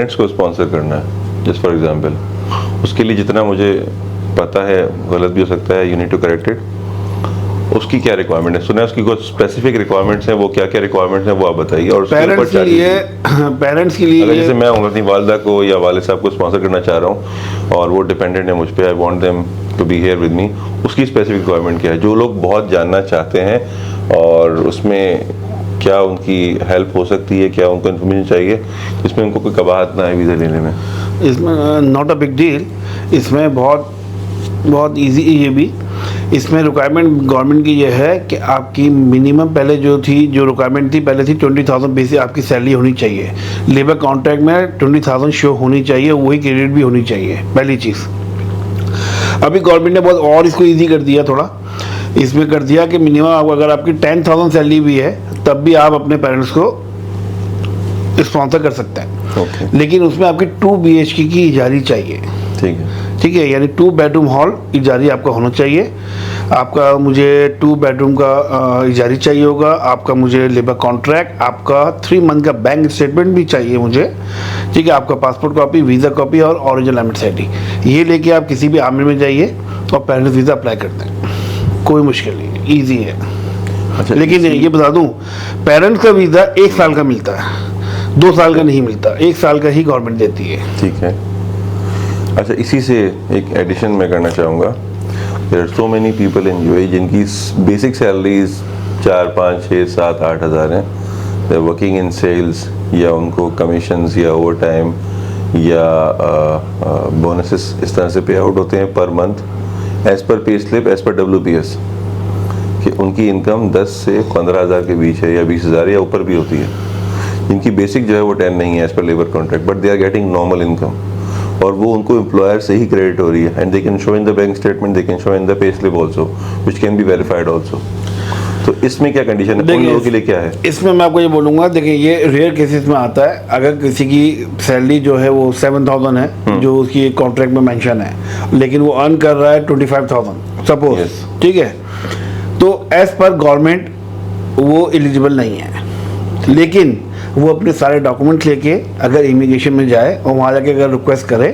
Parents को sponsor करना है, जस्ट फॉर एग्जांपल, उसके लिए जितना मुझे पता है, गलत भी हो सकता है, you need to correct it, उसकी क्या रिक्वायरमेंट है? सुना है उसकी कुछ स्पेसिफिक रिक्वायरमेंट्स हैं, वो क्या क्या रिक्वायरमेंट्स हैं वो आप बताइए। और पेरेंट्स के लिए अगर जैसे मैं हूँ अपनी वालदा को या वाले साहब को स्पॉन्सर करना चाह रहा हूँ और वो डिपेंडेंट है मुझ पर, I want them to be here with me, उसकी स्पेसिफिक रिक्वायरमेंट क्या है? जो लोग बहुत जानना चाहते हैं और उसमें क्या उनकी हेल्प हो सकती है, क्या उनको इन्फॉर्मेशन चाहिए इसमें उनको कोई कबाहत ना है वीज़ा लेने में? इसमें नॉट अ बिग डील, इसमें बहुत इजी ये भी। इसमें रिक्वायरमेंट गवर्नमेंट की ये है कि आपकी मिनिमम पहले जो रिक्वायरमेंट थी पहले थी 20,000 बेसिक आपकी सैलरी होनी चाहिए। लेबर कॉन्ट्रैक्ट में 20,000 शो होनी चाहिए, वही क्रेडिट भी होनी चाहिए, पहली चीज़। अभी गवर्नमेंट ने बहुत और इसको ईजी कर दिया थोड़ा, इसमें कर दिया कि मिनिमम अगर आपकी 10,000 सैलरी भी है तब भी आप अपने पेरेंट्स को स्पॉन्सर कर सकते हैं। लेकिन उसमें आपकी 2 BHK की इजारी चाहिए। ठीक है, यानी 2 बेडरूम हॉल इजारी आपका होना चाहिए। आपका मुझे 2 बेडरूम का इजारी चाहिए होगा, आपका मुझे लेबर कॉन्ट्रैक्ट, आपका 3 मंथ का बैंक स्टेटमेंट भी चाहिए मुझे। ठीक है, आपका पासपोर्ट कॉपी, वीज़ा कॉपी और ओरिजिनल एमिट आईडी, ये लेके आप किसी भी आमिर में जाइए और पेरेंट्स वीज़ा अप्लाई करते हैं, कोई मुश्किल नहीं, ईजी है। अच्छा, लेकिन ये बता दूं, पेरेंट्स का वीज़ा 1 साल का मिलता है, 2 साल का नहीं मिलता, 1 साल का ही गवर्नमेंट देती है। ठीक है। अच्छा, इसी से एक एडिशन मैं करना चाहूँगा, there are so many people in UAE जिनकी बेसिक सैलरीज 4, 5, 6, 7, 8 हज़ार हैं, they are working in sales, या उनको कमीशंस या ओवर टाइम या बोनसेस इस तरह से पे आउट होते हैं per month as per pay slip, as per WPS, कि उनकी इनकम 10 से 15 हज़ार के बीच है या 20 हज़ार या ऊपर भी होती है। जिनकी बेसिक जो है वो 10 नहीं है as per labour contract, but they are getting normal income और वो उनको एम्प्लॉयर से ही क्रेडिट हो रही है, and they can show in the bank statement, they can show in the pay slip also, which can be verified also. तो इसमें क्या कंडीशन है, उन लोगों के लिए क्या है? इसमें मैं आपको ये बोलूँगा, देखिए ये रेयर केसेस में आता है। अगर किसी की सैलरी जो है वो 7,000 है, जो उसकी कॉन्ट्रैक्ट में मेंशन है, लेकिन वो अर्न कर रहा है 25,000 सपोज, ठीक है, तो एज पर गवर्नमेंट वो एलिजिबल नहीं है। लेकिन वो अपने सारे डॉक्यूमेंट्स लेके अगर इमिग्रेशन में जाए और वहाँ जाके अगर रिक्वेस्ट करे,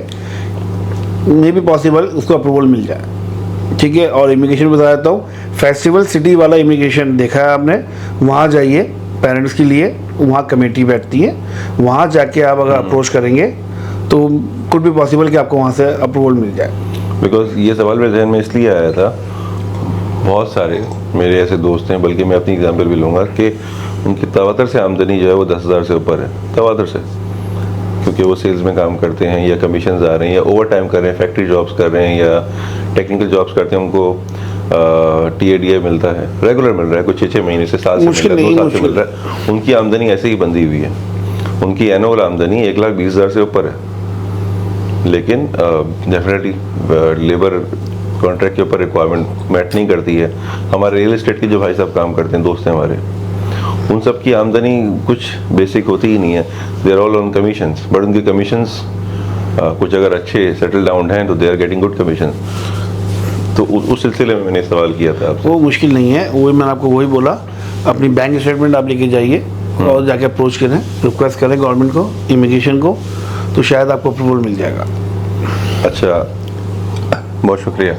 मे बी पॉसिबल उसको अप्रूवल मिल जाए। ठीक है, और इमिग्रेशन बता देता हूँ, फेस्टिवल सिटी वाला इमिग्रेशन देखा है आपने, वहाँ जाइए पेरेंट्स के लिए, वहाँ कमेटी बैठती है, वहाँ जाके आप अगर अप्रोच करेंगे तो कुड भी पॉसिबल कि आपको वहाँ से अप्रूवल मिल जाए। बिकॉज ये सवाल मेरे जहन में इसलिए आया था, बहुत सारे मेरे ऐसे दोस्त हैं, बल्कि मैं अपनी एग्जांपल भी लूँगा कि उनकी तवातर से आमदनी जो है वो 10,000 से ऊपर है, तवातर से, क्योंकि वो सेल्स में काम करते हैं या कमीशंस आ रहे हैं या ओवर टाइम कर रहे हैं, फैक्ट्री जॉब्स कर रहे हैं या टेक्निकल जॉब्स करते हैं, उनको TADI मिलता है, रेगुलर मिल रहा है, कुछ 6 महीने से, साल से मिल रहा है, 2 साल से मिल रहा है। उनकी आमदनी ऐसे ही बंधी हुई है, उनकी एनुअल आमदनी 1,20,000 से ऊपर है। लेकिन डेफिनेटली लेबर कॉन्ट्रैक्ट के ऊपर रिक्वायरमेंट मैट नहीं करती है। हमारे रियल एस्टेट के जो भाई साहब काम करते हैं, दोस्त हैं हमारे, उन सब की आमदनी कुछ बेसिक होती ही नहीं है, they are all on commissions, but उनके कमीशंस कुछ अगर अच्छे सेटल डाउन हैं तो they are getting good commission. तो उस सिलसिले में मैंने सवाल किया था आपसे। वो मुश्किल नहीं है, वही मैंने आपको वही बोला, अपनी बैंक स्टेटमेंट आप लेके जाइए और जाके अप्रोच करें, रिक्वेस्ट करें गवर्नमेंट को, इमिग्रेशन को, तो शायद आपको अप्रूवल मिल जाएगा। अच्छा, बहुत शुक्रिया।